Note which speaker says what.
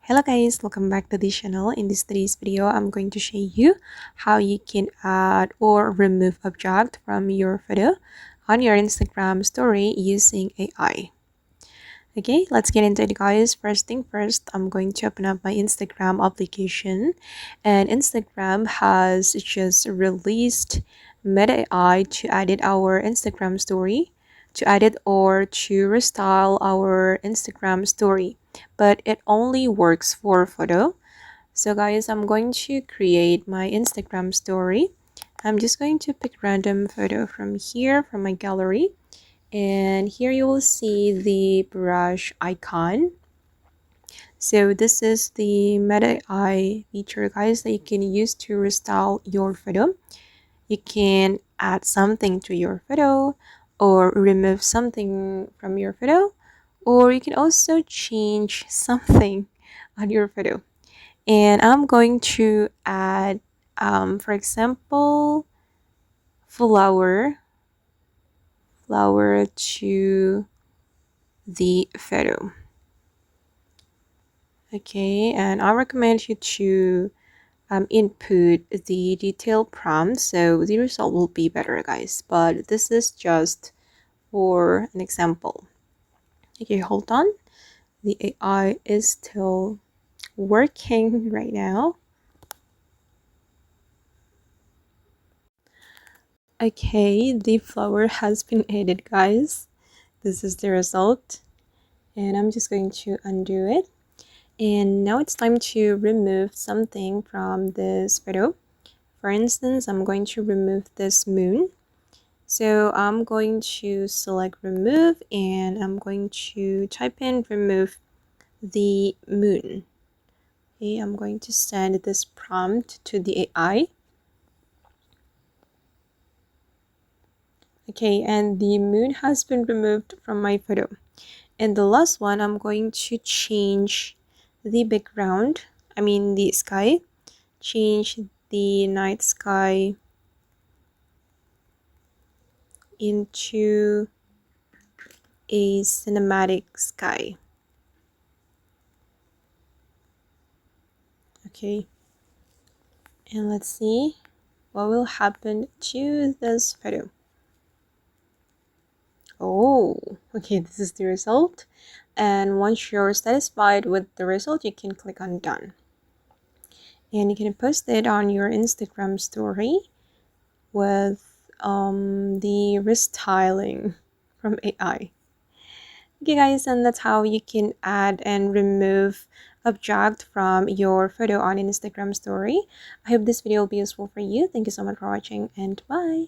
Speaker 1: Hello guys, welcome back to the channel. In this today's video, I'm going to show you how you can add or remove object from your photo on your Instagram story using AI. Okay, let's get into it guys. First thing first, I'm going to open up my Instagram application, and Instagram has just released Meta AI to edit our Instagram story, to edit or to restyle our Instagram story, but it only works for photo. So guys, I'm going to create my Instagram story. I'm just going to pick random photo from here from my gallery, and here you will see the brush icon. So this is the Meta AI feature guys that you can use to restyle your photo. You can add something to your photo or remove something from your photo, or you can also change something on your photo. And I'm going to add for example flower to the photo. Okay, and I recommend you to input the detailed prompt so the result will be better guys, but this is just for an example. Okay, hold on, the AI is still working right now. Okay, the flower has been added guys. This is the result, and I'm just going to undo it. And now it's time to remove something from this photo. For instance, I'm going to remove this moon. So I'm going to select remove, and I'm going to type in remove the moon. Okay, I'm going to send this prompt to the AI. Okay, and the moon has been removed from my photo. And the last one, I'm going to change the background, I mean the sky, change the night sky into a cinematic sky. Okay, and let's see what will happen to this photo. Oh, okay, this is the result. And once you're satisfied with the result, you can click on done. And you can post it on your Instagram story with the restyling from AI. Okay guys, and that's how you can add and remove object from your photo on Instagram story. I hope this video will be useful for you. Thank you so much for watching, and bye.